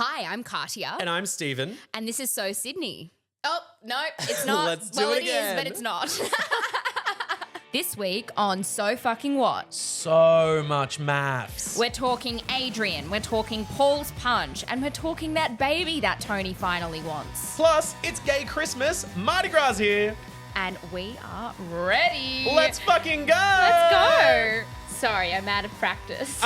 Hi, I'm Katia. And I'm Stephen. And this is So Sydney. Oh, no, it's not. Let's do it again. Is, but it's not. This week on So Fucking What? So much MAFS. We're talking Adrian, we're talking Paul's Punch, and we're talking that baby that Tony finally wants. Plus, it's gay Christmas. Mardi Gras here. And we are ready. Let's fucking go. Let's go. Sorry, I'm out of practice.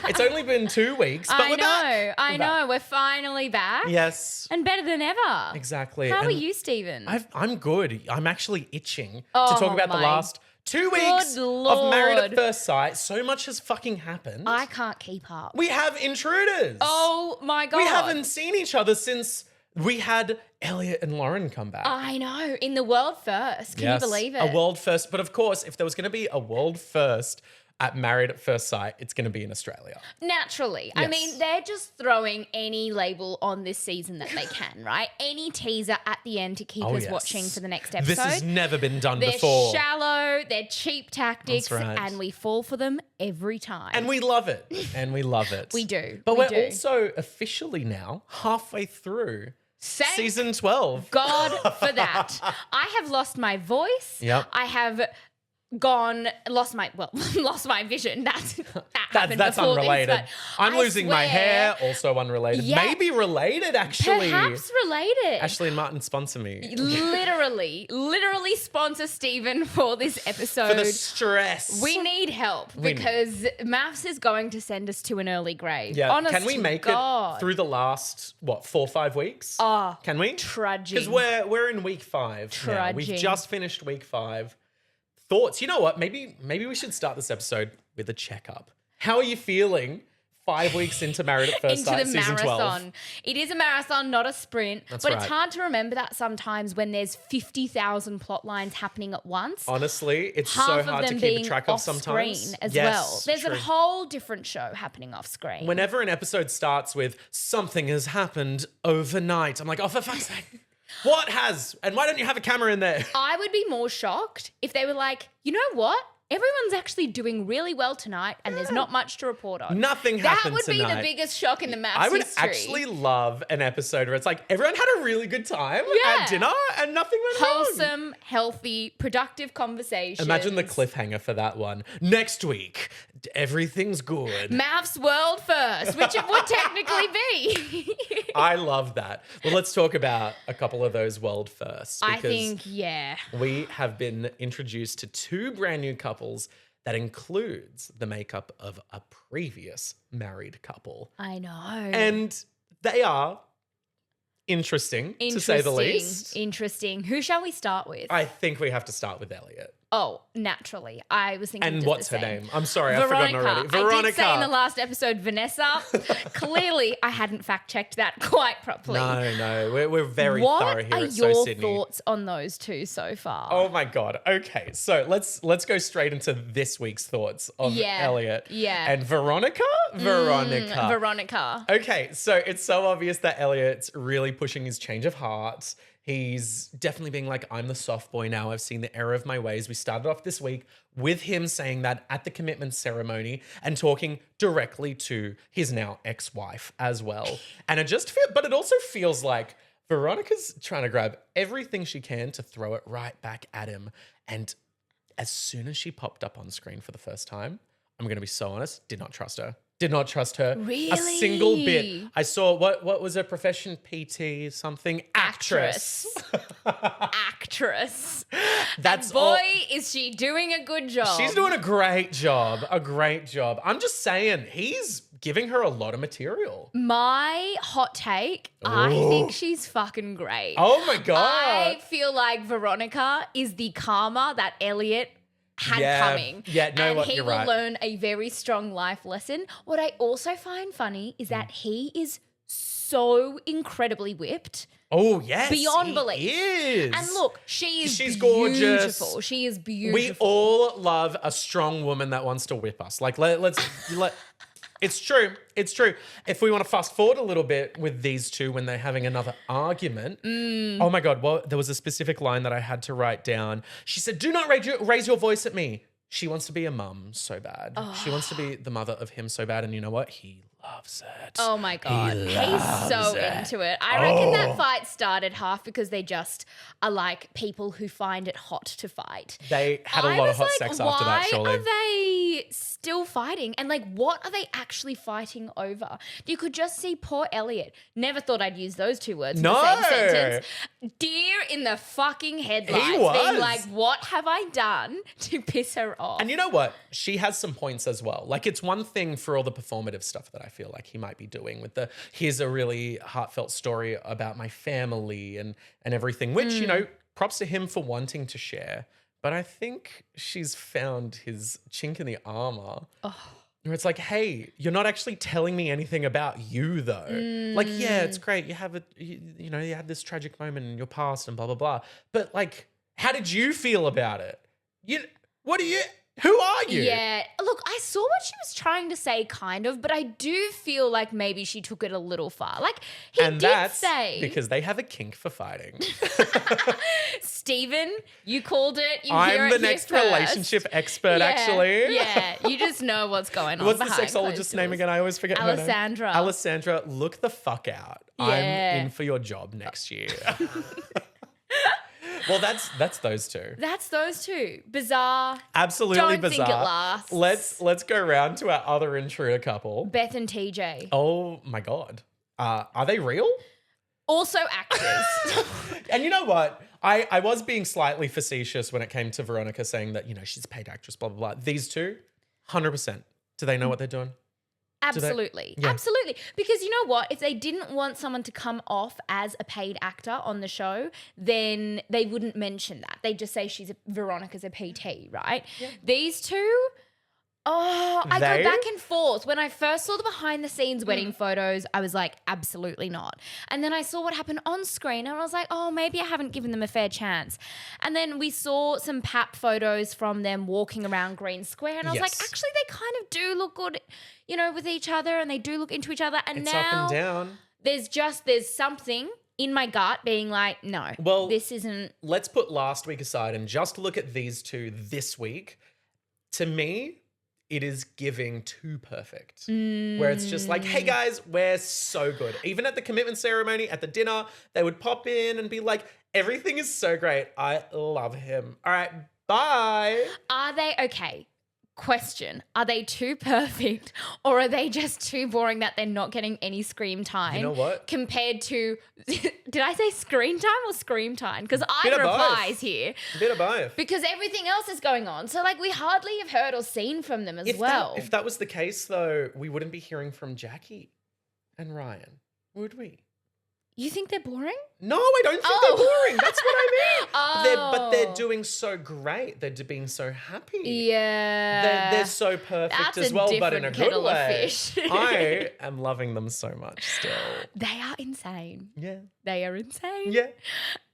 It's only been 2 weeks, but we're back. I know. We're finally back. Yes. And better than ever. Exactly. How and are you, Stephen? I'm good. I'm actually itching to talk about the last 2 weeks Lord. of Married at First Sight. So much has fucking happened. I can't keep up. We have intruders. Oh my God. We haven't seen each other since we had Elliot and Lauren come back. I know. In the world first. Can you believe it? A world first. But of course, if there was going to be a world first at Married at First Sight, it's going to be in Australia. Naturally. Yes. I mean, they're just throwing any label on this season that they can, right? Any teaser at the end to keep us watching for the next episode. This has never been done they're before. They're shallow, they're cheap tactics, That's right. and we fall for them every time. And we love it. We do. But we we're do. also officially now halfway through Thank season 12. God for that. I have lost my voice. Yep. I have lost my vision. That's That's unrelated. I'm losing my hair, also unrelated. Yeah. Maybe related, actually. Perhaps related. Ashley and Martin sponsor me. Literally sponsor Stephen for this episode. For the stress. We need help because MAFS is going to send us to an early grave. Yeah. Honest Can we to make God. it through the last, 4 or 5 weeks? Oh, Can we? trudging. Because we're in week 5 now. We've Trudging. just finished week 5. Thoughts? You know what? Maybe we should start this episode with a checkup. How are you feeling 5 weeks into Married at First Sight, season 12? It is a marathon, not a sprint. That's but right. it's hard to remember that sometimes when there's 50,000 plot lines happening at once. Honestly, it's Half so of hard to them keep being track of off sometimes. screen as Yes, well. There's true. a whole different show happening off screen. Whenever an episode starts with something has happened overnight, I'm like, oh, for fuck's sake. What has? And why don't you have a camera in there? I would be more shocked if they were like, you know what? Everyone's actually doing really well tonight and there's not much to report on. Nothing happened That would tonight. be the biggest shock in the MAFS I would history. actually love an episode where it's like everyone had a really good time at dinner and nothing went wrong. Wholesome, healthy, productive conversations. Imagine the cliffhanger for that one. Next week, everything's good. MAFS world first, which it would technically be. I love that. Well, let's talk about a couple of those world firsts. I think, yeah. We have been introduced to 2 brand new couples that includes the makeup of a previous married couple. I know. And they are interesting, to say the least. Interesting. Who shall we start with? I think we have to start with Elliot. Oh, naturally. I was thinking And just what's the her same. name? I'm sorry, I've forgotten already. I did say in the last episode Vanessa. Clearly, I hadn't fact-checked that quite properly. No. We're very what thorough here are at So your Sydney. thoughts on those two so far? Oh my God. Okay. So let's go straight into this week's thoughts of Elliot. Yeah. And Veronica? Veronica. Okay. So it's so obvious that Elliot's really pushing his change of heart. He's definitely being like, I'm the soft boy now. I've seen the error of my ways. We started off this week with him saying that at the commitment ceremony and talking directly to his now ex-wife as well. And but it also feels like Veronica's trying to grab everything she can to throw it right back at him. And as soon as she popped up on screen for the first time, I'm going to be so honest, did not trust her. Did not trust her Really? a single bit. I saw, what was her profession? PT something? Actress. Actress. That's Boy, all. is she doing a good job. She's doing a great job. I'm just saying, he's giving her a lot of material. My hot take, I think she's fucking great. Oh my God. I feel like Veronica is the karma that Elliot had coming. Yeah, and he you're will right. learn a very strong life lesson. What I also find funny is that he is so incredibly whipped. Oh, yes. Beyond he belief. is. And look, she's gorgeous. beautiful. She is beautiful. We all love a strong woman that wants to whip us. Like, let's It's true. It's true. If we want to fast forward a little bit with these two when they're having another argument. Oh my God. Well, there was a specific line that I had to write down. She said, do not raise your voice at me. She wants to be a mum so bad. She wants to be the mother of him so bad. And you know what? He loves it. Oh my God. He's so loves it. into it. I reckon that fight started half because they just are like people who find it hot to fight. They had a lot of hot sex after that, surely. Why are they still fighting? And like, what are they actually fighting over? You could just see poor Elliot. Never thought I'd use those two words in the same sentence. Deer in the fucking headlights. He was. Being like, what have I done to piss her off? And you know what? She has some points as well. Like, it's one thing for all the performative stuff that I feel like he might be doing with the, here's a really heartfelt story about my family and everything, which, you know, props to him for wanting to share. But I think she's found his chink in the armor. Where it's like, hey, you're not actually telling me anything about you, though. Like, yeah, it's great. You have you know, you had this tragic moment in your past and blah, blah, blah. But like, how did you feel about it? Who are you? Yeah. Look, I saw what she was trying to say, kind of, but I do feel like maybe she took it a little far. Like, And that's because they have a kink for fighting. Stephen, you called it. I'm the next relationship expert, actually. Yeah, you just know what's going on. What's the behind closed sexologist's name doors. again? I always forget her name. Alessandra. Alessandra, look the fuck out. Yeah. I'm in for your job next year. Well, that's those two. That's those two. Bizarre. Absolutely Don't bizarre. think it lasts. Let's go round to our other intruder couple. Beth and TJ. Oh my God. Are they real? Also actors. And you know what? I was being slightly facetious when it came to Veronica saying that, you know, she's a paid actress, blah, blah, blah. These two, 100%. Do they know what they're doing? Absolutely. Yeah. Absolutely. Because you know what? If they didn't want someone to come off as a paid actor on the show, then they wouldn't mention that. They'd just say Veronica's a PT, right? Yeah. These two, I go back and forth. When I first saw the behind the scenes wedding photos, I was like, absolutely not. And then I saw what happened on screen and I was like, oh, maybe I haven't given them a fair chance. And then we saw some pap photos from them walking around Green Square and I was like, actually, they kind of do look good, you know, with each other and they do look into each other. And it's now up and down. There's something in my gut being like, no, this isn't. Let's put last week aside and just look at these two this week. To me, it is giving too perfect. Where it's just like, hey guys, we're so good. Even at the commitment ceremony, at the dinner, they would pop in and be like, everything is so great. I love him. All right, bye. Are they okay? Question. Are they too perfect or are they just too boring that they're not getting any screen time? You know what? Compared to, did I say screen time or scream time? Because either applies here. A bit of both. Because everything else is going on. So like we hardly have heard or seen from them as well. If that was the case though, we wouldn't be hearing from Jackie and Ryan, would we? You think they're boring? No, I don't think they're boring. That's what I mean. But they're doing so great. They're being so happy. Yeah. They're so perfect That's as well, but in a good kettle way. of fish. I am loving them so much still. They are insane. Yeah. They are insane. Yeah.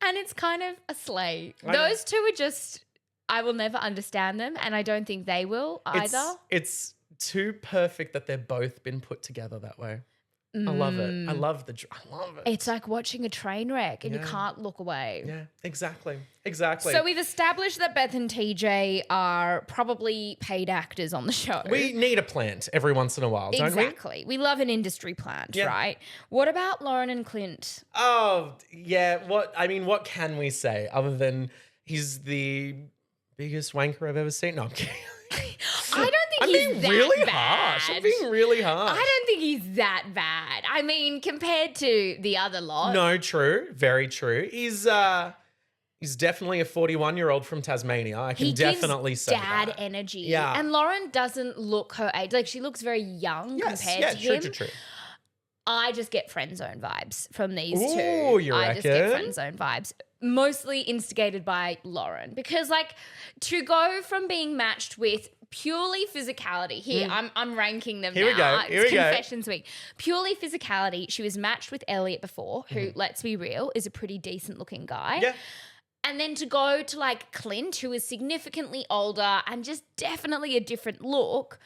And it's kind of a slay. I know. Those two are just, I will never understand them and I don't think they will either. It's too perfect that they've both been put together that way. I love it. I love it. It's like watching a train wreck and you can't look away. Yeah, exactly. So we've established that Beth and TJ are probably paid actors on the show. We need a plant every once in a while, don't we? Exactly. We love an industry plant, right? What about Lauren and Clint? Oh, yeah. What can we say other than he's the biggest wanker I've ever seen? No, I'm kidding. I don't think he's that really bad. harsh. I'm being really harsh. I don't think he's that bad. I mean, compared to the other lot. No, true. Very true. He's definitely a 41-year-old from Tasmania. I can definitely say that. Dad energy. Yeah. And Lauren doesn't look her age. Like, she looks very young compared to him. True. I just get friend zone vibes from these two. Ooh, you I just get reckon? friend zone vibes. Mostly instigated by Lauren. Because, like, to go from being matched with purely physicality. Here, I'm ranking them now. Here we go. It's Confessions Week. Purely physicality. She was matched with Elliot before, who, let's be real, is a pretty decent looking guy. Yeah. And then to go to like Clint, who is significantly older and just definitely a different look,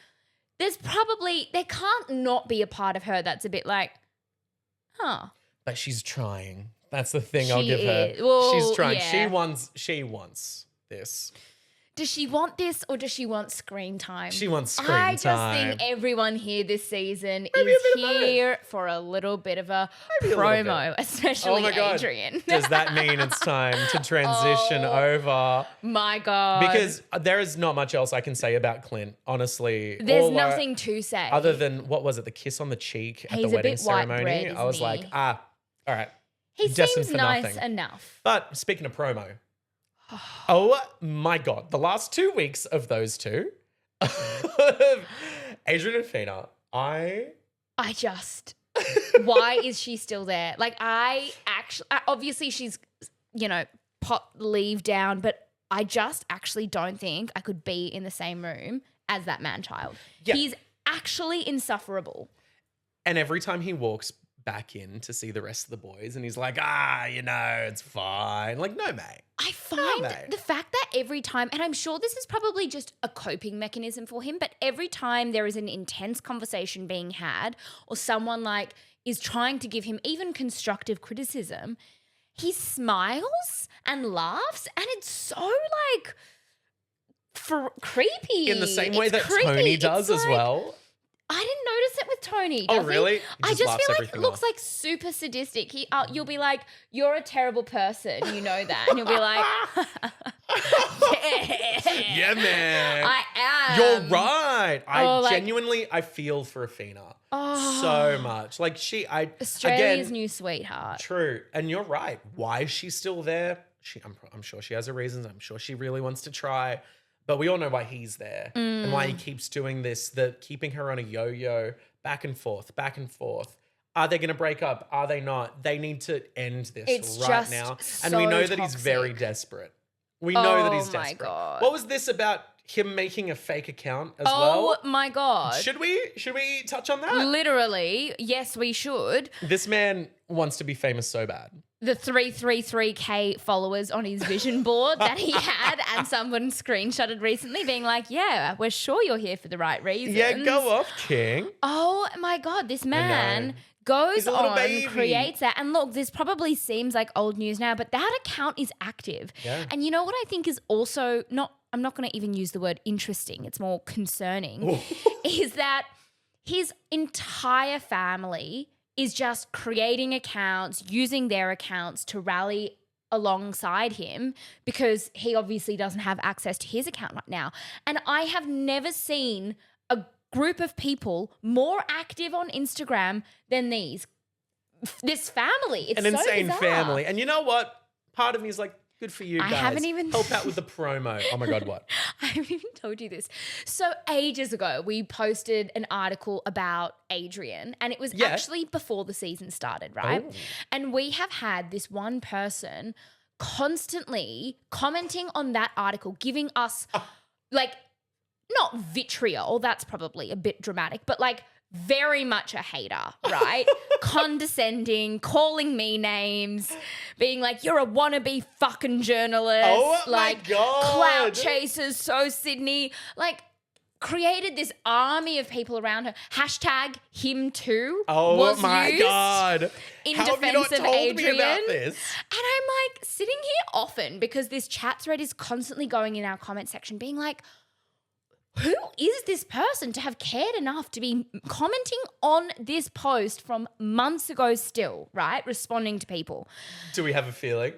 there can't not be a part of her that's a bit like, huh. But she's trying. That's the thing I'll give her. Well, she's trying. yeah. She wants this. does she want this or does she want screen time? She wants screen I just time. think everyone here this season Maybe is a bit of here for a little bit of a Maybe a little promo, especially Oh my God. Adrian. Does that mean it's time to transition over? My God. Because there is not much else I can say about Clint, honestly. There's nothing to say. Other than, what was it, the kiss on the cheek at He's the a wedding bit white ceremony? bread, I was isn't like, he? all right. He destined seems for nice nothing. enough. But speaking of promo, oh my God, the last 2 weeks of those two, Adrian and Fina, I just, why is she still there? Like, obviously she's, pot leave down, but I just actually don't think I could be in the same room as that man-child. Yeah. He's actually insufferable. And every time he walks back in to see the rest of the boys and he's like, it's fine. Like, no, mate. I find mate. the fact that every time, and I'm sure this is probably just a coping mechanism for him, but every time there is an intense conversation being had or someone like is trying to give him even constructive criticism, he smiles and laughs and it's so like creepy. In the same way It's that creepy. Tony does It's as like, well. I didn't notice it with Tony. Oh, does he? really? He I just just laughs feel like everything it looks off. like super sadistic. You'll be like, you're a terrible person. You know that. And he'll be like, Yeah, man. I am. You're right. I like- genuinely, I feel for Athena so much. Like Australia's again, new sweetheart. true. And you're right. Why is she still there? I'm sure she has her reasons. I'm sure she really wants to try. But we all know why he's there and why he keeps doing this, keeping her on a yo-yo, back and forth, back and forth. Are they going to break up? Are they not? They need to end this It's right just now. so And we know that he's toxic. very desperate. We know that he's Oh my desperate. God. What was this about him making a fake account as Oh well? my God. Should we touch on that? Literally, yes, we should. This man wants to be famous so bad. The 333K followers on his vision board that he had, and someone screenshotted recently being like, yeah, we're sure you're here for the right reasons. Yeah, go off, King. Oh my God, this man goes He's a little on, baby. creates that. And look, this probably seems like old news now, but that account is active. Yeah. And you know what I think is also I'm not going to even use the word interesting, it's more concerning, is that his entire family is just creating accounts, using their accounts to rally alongside him because he obviously doesn't have access to his account right now. And I have never seen a group of people more active on Instagram than this family. It's An so insane bizarre. family. And you know what? Part of me is like, good for you I guys. haven't even- help out with the promo. Oh my God, what? I haven't even told you this. So ages ago, we posted an article about Adrian, and it was Yeah. actually before the season started, right? Oh. And we have had this one person constantly commenting on that article, giving us like not vitriol, that's probably a bit dramatic, but like very much a hater, right? Condescending, calling me names, being like, you're a wannabe fucking journalist. Oh my like, God. clout chasers, so Sydney. Like, created this army of people around her. Hashtag him too Oh was my used God. in How have you not defense of told Adrian. me about this? And I'm like sitting here often because this chat thread is constantly going in our comment section being like, who is this person to have cared enough to be commenting on this post from months ago still, right? Responding to people. Do we have a feeling?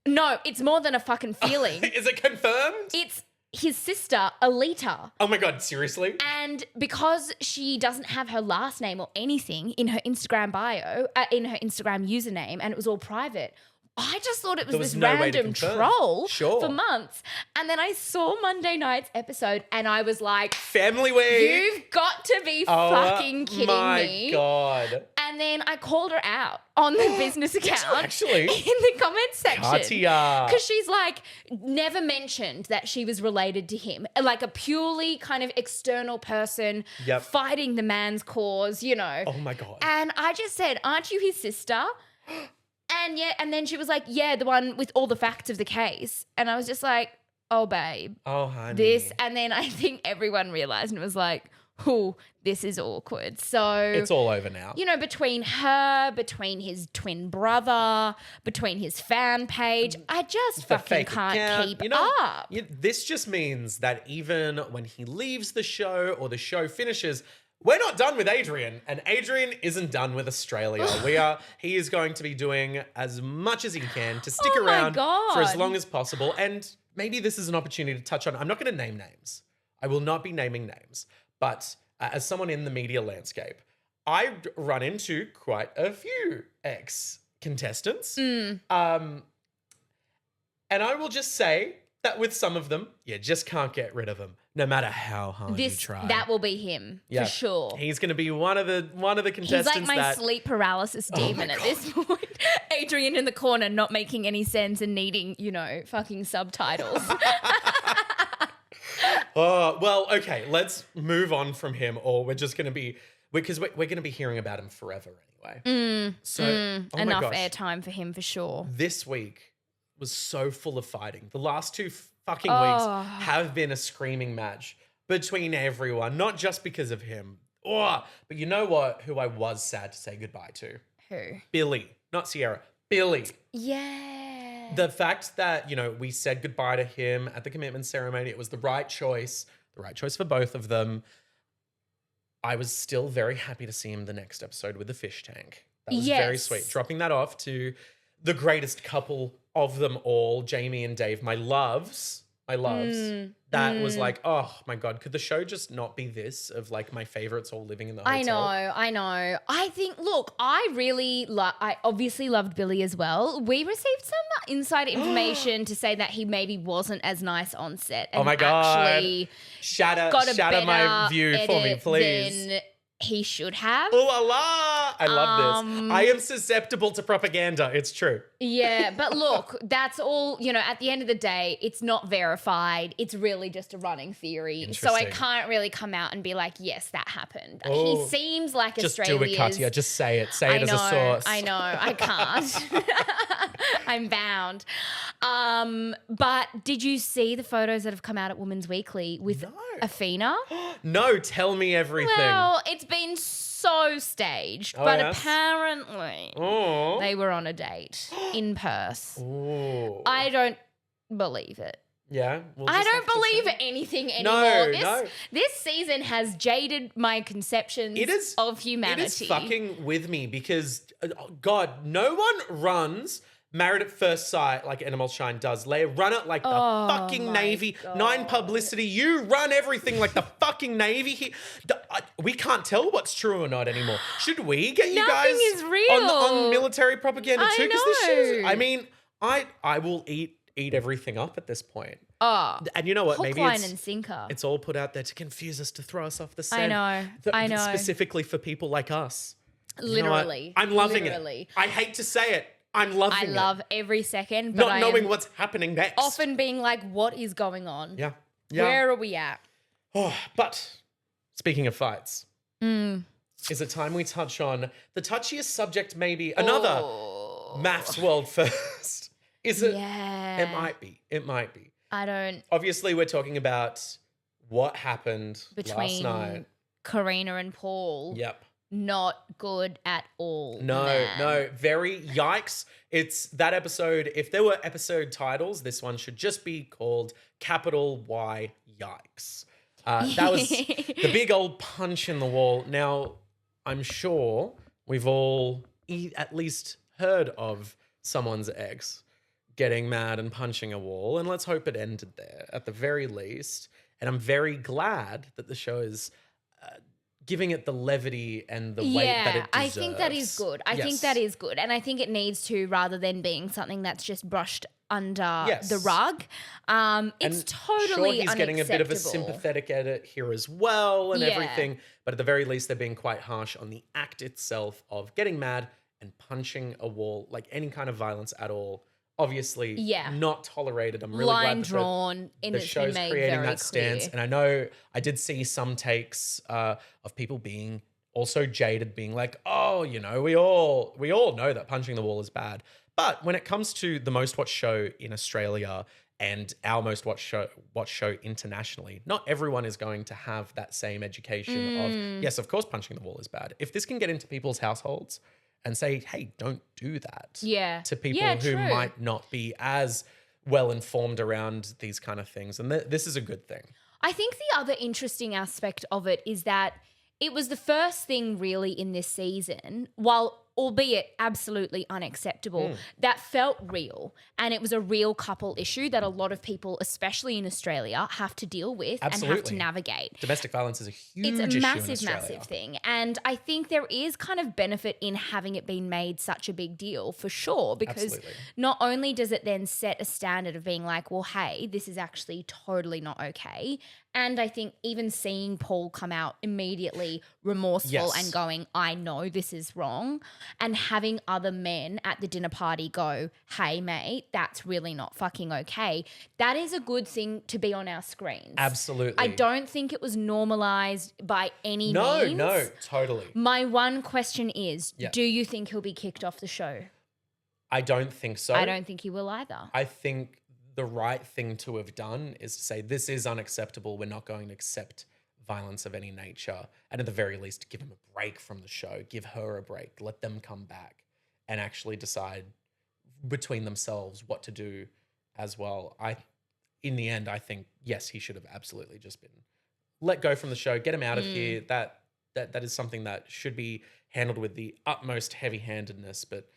No, it's more than a fucking feeling. Is it confirmed? It's his sister, Alita. Oh my God, seriously? And because she doesn't have her last name or anything in her Instagram bio, in her Instagram username, and it was all private, I just thought it was There was this no way to random confirm. troll Sure. for months. And then I saw Monday night's episode and I was like, Family week. you've got to be Oh fucking kidding my me. God. And then I called her out on the business account. actually? In the comment section. Katia. Because she's like, never mentioned that she was related to him. Like a purely kind of external person Yep. fighting the man's cause, you know. Oh my God. And I just said, aren't you his sister? And then she was like, yeah, the one with all the facts of the case. And I was just like, oh, babe, Oh, honey. this. And then I think everyone realized and was like, "Ooh, this is awkward." So It's all over now. you know, between her, between his twin brother, between his fan page, I just The fucking fake can't account. keep You know, up. this just means that even when he leaves the show or the show finishes, we're not done with Adrian, and Adrian isn't done with Australia. He is going to be doing as much as he can to stick Oh my around for as God. long as possible. And maybe this is an opportunity to touch on. I'm not going to name names. I will not be naming names. But as someone in the media landscape, I run into quite a few ex-contestants. And I will just say that with some of them, you just can't get rid of them, no matter how hard you try. That will be him for sure. He's going to be one of the He's contestants. like my sleep paralysis demon at this point. Adrian in the corner, not making any sense and needing, you know, fucking subtitles. Oh, well, okay, let's move on from him, or we're just going to be, because we're going to be hearing about him forever anyway. Oh my Enough gosh. airtime for him for sure. This week was so full of fighting. The last two fucking weeks have been a screaming match between everyone, not just because of him. Oh, but you know what? Who I was sad to say goodbye to? Who? Billy, not Sierra. Billy. Yeah. The fact that, you know, we said goodbye to him at the commitment ceremony, it was the right choice for both of them. I was still very happy to see him the next episode with the fish tank. That was very sweet. Dropping that off to the greatest couple of them all, Jamie and Dave, my loves. That was like, oh my God, could the show just not be this of like my favorites all living in the hotel? I know. I think, look, I obviously loved Billy as well. We received some inside information to say that he maybe wasn't as nice on set. And Oh my God. actually Shatter got a my better view for me, edit please. than he should have. Ooh la la. I love this. I am susceptible to propaganda. It's true. Yeah, but look, that's all, you know, at the end of the day, it's not verified. It's really just a running theory. So I Interesting. can't really come out and be like, yes, that happened. Oh. He seems like Just Australia's... do it, Katya. Just say it. Say it as a source. I know. I can't. I'm bound. But did you see the photos that have come out at Women's Weekly with Afina? No, tell me everything. Well, it's been so staged, but yes? apparently Oh. they were on a date in Perth. Ooh. I don't believe it. Yeah. We'll I just don't have to believe see. anything No, anymore. no. This season has jaded my conceptions of humanity. It is fucking with me because, God, no one runs Married at First Sight like Animal Shine does. Leia, run it like the fucking my Navy. God. 9 publicity. You run everything like the fucking Navy. We can't tell what's true or not anymore. Should we get you guys Nothing is real. on military propaganda too? I Because this show's, know. I mean, I will eat everything up at this point. Oh, And you know what? hook, Maybe line, and sinker. it's all put out there to confuse us, to throw us off the scent. I know. Specifically for people like us. You know what? Literally. I'm loving Literally. it. I hate to say it. I'm loving I it. love every second, but Not I knowing am what's happening next. often being like, what is going on? Yeah. Yeah. Where are we at? Oh, but speaking of fights, is it time we touch on the touchiest subject, maybe another MAFS world first? Is it? Yeah. It might be. It might be. I don't... Obviously, we're talking about what happened last Between night. Karina and Paul. Yep. Not good at all. No, man. no, very yikes. It's that episode. If there were episode titles, this one should just be called capital Y Yikes. That was the big old punch in the wall. Now, I'm sure we've all at least heard of someone's ex getting mad and punching a wall, and let's hope it ended there at the very least. And I'm very glad that the show is giving it the levity and the weight that it deserves. I think that is good. I think that is good. And I think it needs to, rather than being something that's just brushed under the rug. It's And totally sure, he's getting a bit of a unacceptable. sympathetic edit here as well and everything. But at the very least, they're being quite harsh on the act itself of getting mad and punching a wall, like any kind of violence at all. Obviously, not tolerated. I'm really Line glad that drawn in the it's show's been made creating very that stance. clear. And I know I did see some takes of people being also jaded, being like, oh, you know, we all know that punching the wall is bad. But when it comes to the most watched show in Australia and our most watch show internationally, not everyone is going to have that same education of, yes, of course, punching the wall is bad. If this can get into people's households and say, hey, don't do that to people who might not be as well informed around these kind of things. And this is a good thing. I think the other interesting aspect of it is that it was the first thing really in this season, while albeit absolutely unacceptable, that felt real. And it was a real couple issue that a lot of people, especially in Australia, have to deal with and have to navigate. Domestic violence is a huge issue in It's a Australia. massive thing. And I think there is kind of benefit in having it been made such a big deal for sure, because not only does it then set a standard of being like, well, hey, this is actually totally not okay. And I think even seeing Paul come out immediately remorseful and going, I know this is wrong, and having other men at the dinner party go, hey, mate, that's really not fucking okay. That is a good thing to be on our screens. Absolutely. I don't think it was normalized by any means. No, totally. My one question is, do you think he'll be kicked off the show? I don't think so. I don't think he will either. I think the right thing to have done is to say, this is unacceptable. We're not going to accept violence of any nature. And at the very least, give him a break from the show. Give her a break. Let them come back and actually decide between themselves what to do as well. In the end, I think, yes, he should have absolutely just been let go from the show. Get him out of here. That is something that should be handled with the utmost heavy-handedness. But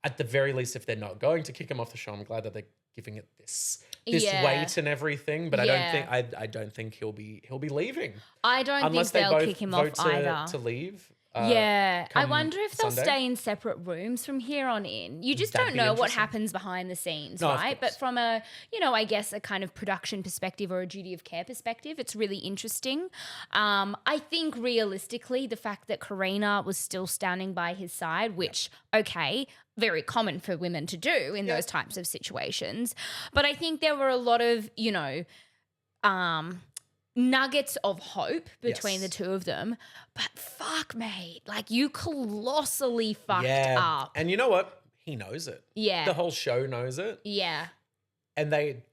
at the very least, if they're not going to kick him off the show, I'm glad that they're giving it this weight and everything. But I don't think he'll be leaving. I don't unless think they'll they both kick him off vote either. to leave. I wonder if they'll Sunday. stay in separate rooms from here on in. You just don't know what happens behind the scenes, right? But from a, I guess a kind of production perspective or a duty of care perspective, it's really interesting. I think realistically, the fact that Karina was still standing by his side, which, okay, very common for women to do in those types of situations. But I think there were a lot of, nuggets of hope between the two of them. But fuck, mate, like you colossally fucked up. And you know what? He knows it. Yeah. The whole show knows it. Yeah. And they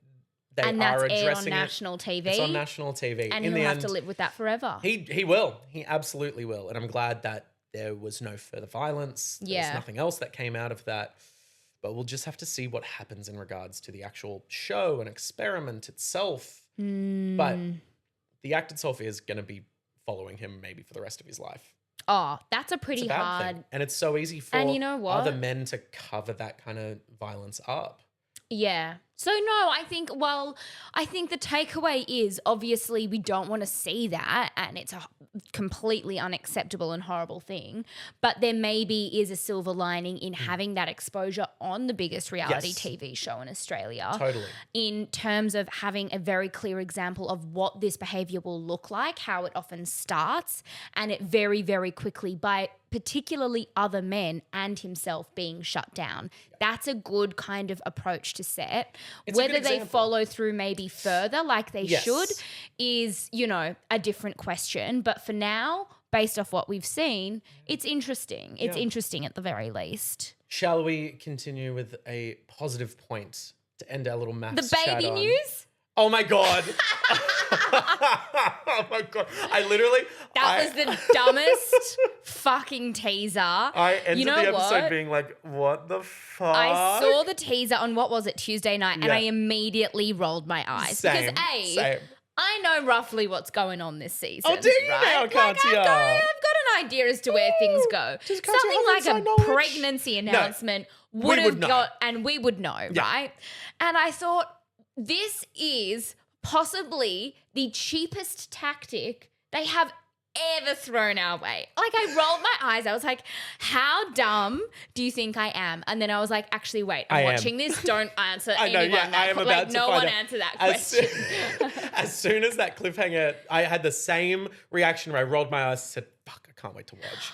and are that's aired addressing on national TV. It's on national TV. And in he'll the have end, to live with that forever. He will. He absolutely will. And I'm glad that there was no further violence. There's nothing else that came out of that. But we'll just have to see what happens in regards to the actual show and experiment itself. But the act itself is going to be following him maybe for the rest of his life. Oh, that's a pretty It's a bad hard thing. And it's so easy for other men to cover that kind of violence up. Yeah. So no, I think the takeaway is obviously we don't want to see that, and it's a completely unacceptable and horrible thing, but there maybe is a silver lining in having that exposure on the biggest reality TV show in Australia. Totally. In terms of having a very clear example of what this behavior will look like, how it often starts, and it very, very quickly by particularly other men and himself being shut down. That's a good kind of approach to set. It's Whether they follow through maybe further like they should is, a different question. But for now, based off what we've seen, it's interesting. It's interesting at the very least. Shall we continue with a positive point to end our little MAFS The baby chat on? news? Oh my God. Oh my God. That was the dumbest fucking teaser. I ended the episode being like, what the fuck? I saw the teaser on, what was it, Tuesday night, and I immediately rolled my eyes. Same. I know roughly what's going on this season. Oh, do you now, Katya? I've got an idea as to where things go. Something like a pregnancy announcement would have got, and we would know, right? And I thought, this is possibly the cheapest tactic they have ever thrown our way. Like, I rolled my eyes. I was like, how dumb do you think I am? And then I was like, actually, wait, I'm watching this. Don't answer anyone that. I am about to no find one out. answer that question. As soon as that cliffhanger, I had the same reaction where I rolled my eyes and said, fuck, I can't wait to watch.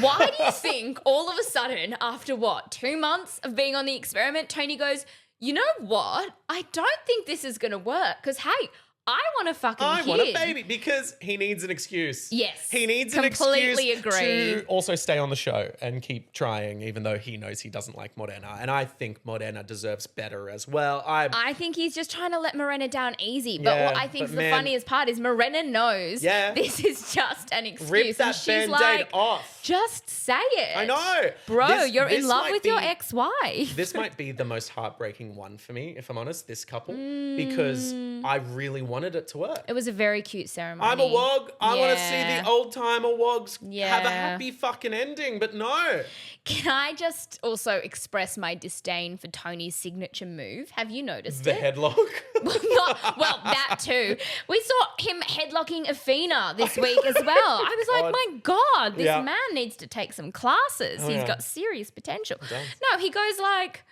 Why do you think all of a sudden, after 2 months of being on the experiment, Tony goes, you know what? I don't think this is going to work because, hey, I want a fucking I kid. want a baby because he needs an excuse. Yes. He needs an Completely excuse agree. to also stay on the show and keep trying, even though he knows he doesn't like Morena. And I think Morena deserves better as well. I think he's just trying to let Morena down easy. But Yeah, what I think is but the man- funniest part is Morena knows this is just an excuse. Rip and that she's Band-Aid like, off. just say it. I know. Bro, you're in This love might with your be- ex-wife. This might be the most heartbreaking one for me, if I'm honest, this couple, because I really wanted it to work. It was a very cute ceremony. I'm a wog. I want to see Yeah. the old timer wogs have a Yeah. happy fucking ending, but no. Can I just also express my disdain for Tony's signature move? Have you noticed The it? headlock. Well, that too. We saw him headlocking Athena this week as well. I was like, God. my God, this Yeah. man needs to take some classes. He's yeah. got serious potential. does. No, he goes like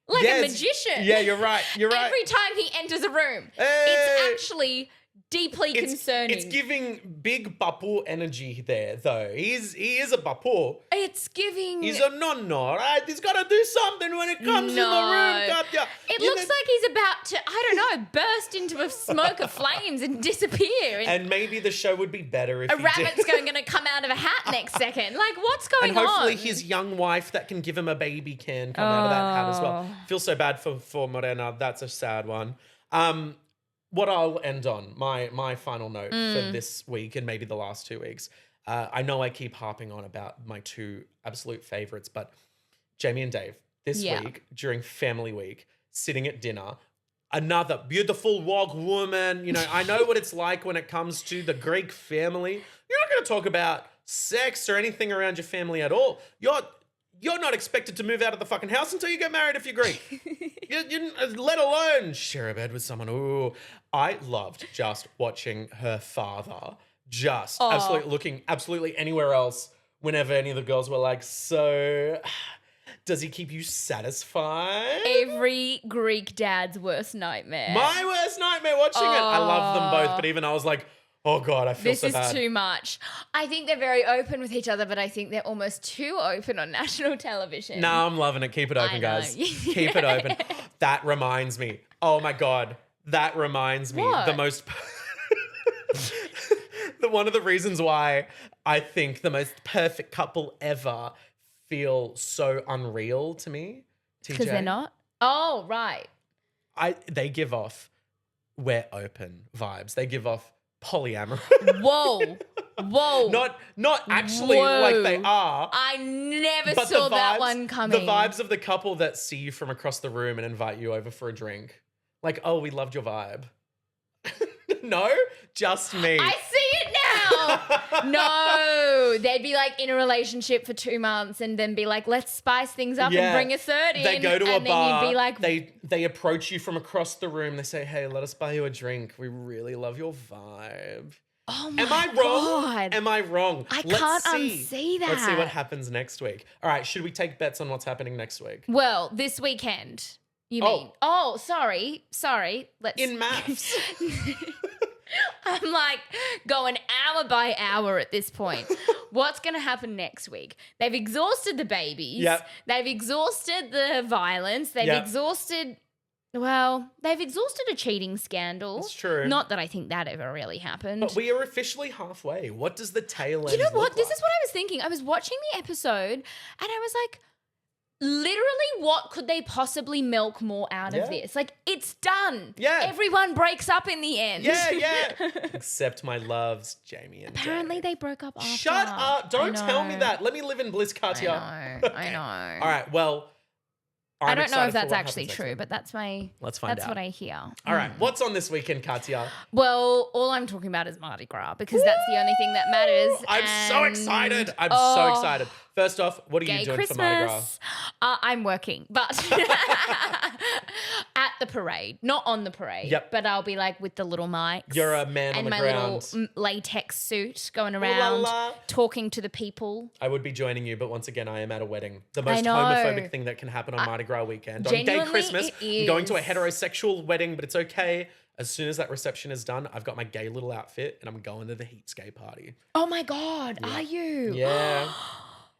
a Yes. magician. Yeah, you're right. You're right. Every time he enters a room, Hey. it's actually deeply concerning. It's giving big Bapu energy there, though. He is a Bapu. It's giving. He's a no-no, right? He's got to do something when it comes in the room, Katya. It looks like he's about to, I don't know, burst into a smoke of flames and disappear. And maybe the show would be better if a he rabbit's did. going to come out of a hat next second. Like, what's going And hopefully on? his young wife that can give him a baby can come out of that hat as well. Feel so bad for Morena. That's a sad one. What I'll end on, my final note for this week and maybe the last 2 weeks. I know I keep harping on about my two absolute favorites, but Jamie and Dave this week during family week, sitting at dinner, another beautiful wog woman. You know, I know what it's like when it comes to the Greek family. You're not going to talk about sex or anything around your family at all. You're not expected to move out of the fucking house until you get married if you're Greek. you, let alone share a bed with someone. Ooh, I loved just watching her father just absolutely looking absolutely anywhere else whenever any of the girls were like, so does he keep you satisfied? Every Greek dad's worst nightmare. My worst nightmare watching it. I love them both, but even I was like, oh God, I feel This so is bad. too much. I think they're very open with each other, but I think they're almost too open on national television. No, I'm loving it. Keep it open, know. guys. Keep it open. That reminds me. Oh my God. That reminds me. What? The most... one of the reasons why I think the most perfect couple ever feel so unreal to me, TJ. Because they're not? Oh, right. They give off we're open vibes. They give off polyamory. Whoa. Whoa. Not actually like they are. I never But saw the that vibes- one coming. The vibes of the couple that see you from across the room and invite you over for a drink. Like, oh, we loved your vibe. No, just me. I see it now. No, they'd be like in a relationship for 2 months and then be like, let's spice things up and bring a third in. They go to a and bar. then you'd be like, they approach you from across the room. They say, hey, let us buy you a drink. We really love your vibe. oh my Am I wrong? God. Am I wrong? I Let's can't see. unsee that. Let's see what happens next week. All right, should we take bets on what's happening next week? Well, this weekend, you Oh. mean? Oh, sorry. Let's In MAFS. I'm like going hour by hour at this point. What's going to happen next week? They've exhausted the babies. Yep. They've exhausted the violence. They've Yep. exhausted a cheating scandal. It's true. Not that I think that ever really happened. But we are officially halfway. What does the tail end You know what? look This like? is what I was thinking. I was watching the episode and I was like, literally, what could they possibly milk more out Yeah. of this? Like, it's done. Yeah. Everyone breaks up in the end. Yeah. Except my loves, Jamie and Apparently, Dave. they broke up after. Shut up. Don't I tell me know. that. Let me live in bliss, Katya. I know. All right, well, I don't know excited if for that's what actually happens next true, week. but Let's find that's out. what I hear. All right, what's on this weekend, Katya? Well, all I'm talking about is Mardi Gras because that's the only thing that matters. I'm so and- excited. I'm so excited. First off, what are you Gay doing Christmas. for Mardi Gras? I'm working, but at the parade, not on the parade. Yep. But I'll be like with the little mics. You're a man on and the my ground. little latex suit going la around, la. talking to the people. I would be joining you, but once again, I am at a wedding. The I most know. homophobic thing that can happen on Mardi Gras weekend. On Gay genuinely, Christmas, it I'm going to a is. heterosexual wedding, but it's okay. As soon as that reception is done, I've got my gay little outfit and I'm going to the Heats gay party. Oh my God, are you? Yeah.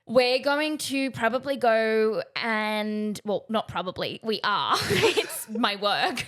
We're going to probably go and, well, not probably, we are, it's my work,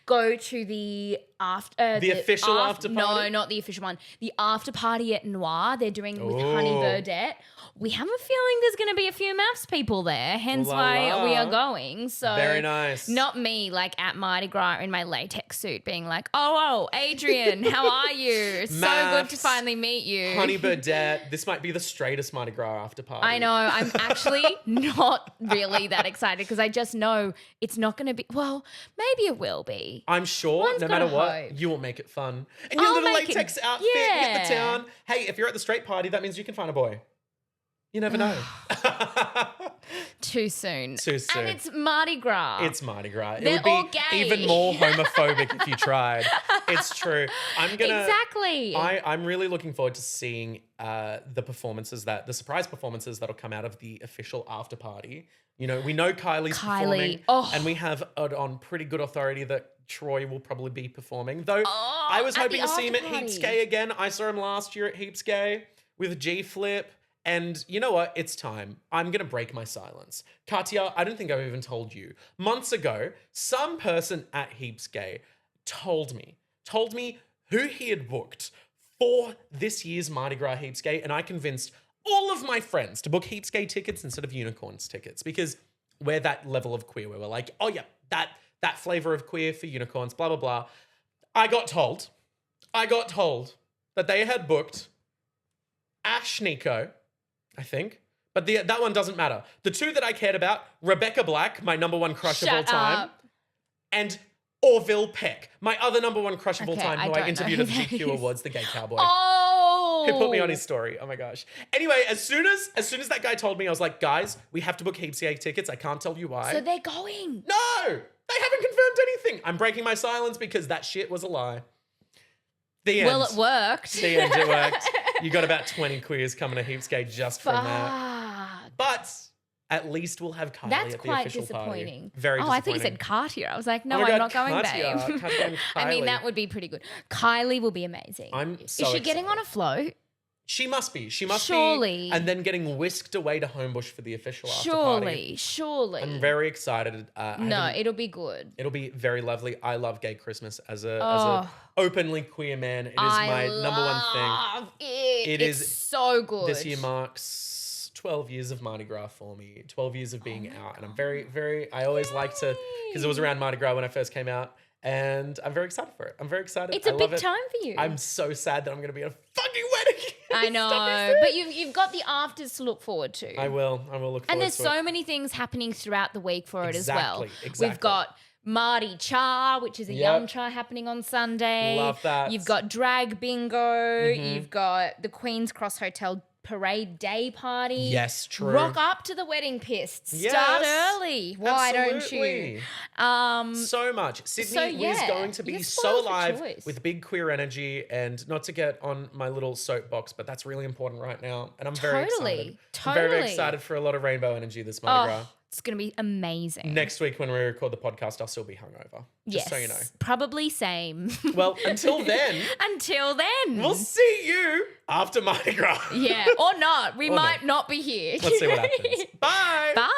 go to the the official after party? No, not the official one. The after party at Noir. They're doing with Honey Burdette. We have a feeling there's going to be a few MAFS people there, hence why we are going. So very nice. Not me, like at Mardi Gras in my latex suit, being like, "Oh, Adrian, how are you? So good to finally meet you." Honey Burdette. This might be the straightest Mardi Gras after party. I know. I'm actually not really that excited because I just know it's not going to be. Well, maybe it will be. I'm sure One's no matter gotta what, hope. you will make it fun. And your I'll little make it- latex outfit, you hit the yeah. town. Hey, if you're at the straight party, that means you can find a boy. You never know. Too soon. Too soon. And it's Mardi Gras. It's Mardi Gras. They're It would all be gay. even more homophobic if you tried. It's true. Exactly. I'm really looking forward to seeing the surprise performances that'll come out of the official after party. You know, we know Kylie's performing, and we have it on pretty good authority that Troy will probably be performing. Though I was hoping to see him at Heaps Gay again. I saw him last year at Heaps Gay with G Flip. And you know what? It's time. I'm going to break my silence. Katya, I don't think I've even told you. Months ago, some person at Heaps Gay told me who he had booked for this year's Mardi Gras Heaps Gay. And I convinced all of my friends to book Heaps Gay tickets instead of Unicorns tickets because we're that level of queer where we're like, oh yeah, that flavor of queer for unicorns, blah, blah, blah. I got told that they had booked Ash Nico, I think. But that one doesn't matter. The two that I cared about, Rebecca Black, my number one crush of all time, and Orville Peck, my other number one crush of all time, who I interviewed at the GQ Awards, the gay cowboy. Oh! Who put me on his story. Oh my gosh. Anyway, as soon as that guy told me, I was like, guys, we have to book Heaps Gay tickets. I can't tell you why. So they're going. No! They haven't confirmed anything. I'm breaking my silence because that shit was a lie. The end. Well, it worked. The end, it worked. You got about 20 queers coming to Heaps Gay just from that. But at least we'll have Kylie That's at the quite official disappointing. Party. Very disappointing. I thought you said Katya. I was like, no, Oh my I'm God, not going, Katya. babe. Katya and I mean, Kylie. that would be pretty good. Kylie will be amazing. I'm so Is she getting excited. on a float? She must be. She must Surely. be. And then getting whisked away to Homebush for the official after party. Surely. I'm very excited. It'll be good. It'll be very lovely. I love gay Christmas as a openly queer man. It is my number one thing. It's so good. This year marks 12 years of Mardi Gras for me. 12 years of being out. And I'm very, very, I always like to, because it was around Mardi Gras when I first came out. And I'm very excited for it. I'm very excited. It's a big time for you. I'm so sad that I'm going to be at a fucking wedding. I know, but you've got the afters to look forward to. I will look forward to it. And there's so many things happening throughout the week for it as well. Exactly. We've got Mardi Cha, which is a Yum Cha happening on Sunday. Love that. You've got Drag Bingo. You've got the Queen's Cross Hotel Parade Day Party. Yes, true. Rock up to the wedding pist. Yes. Start early. Why Absolutely. don't you? So much. Sydney is going to be you're so spoiled for alive choice. with big queer energy, and not to get on my little soapbox, but that's really important right now. And I'm very excited. I'm very, very excited for a lot of rainbow energy this Mardi Gras. It's going to be amazing. Next week when we record the podcast, I'll still be hungover. Just so you know. Probably same. Well, until then. We'll see you after Mardi Gras. Yeah, or not. We might not be here. Let's see what happens. Bye. Bye.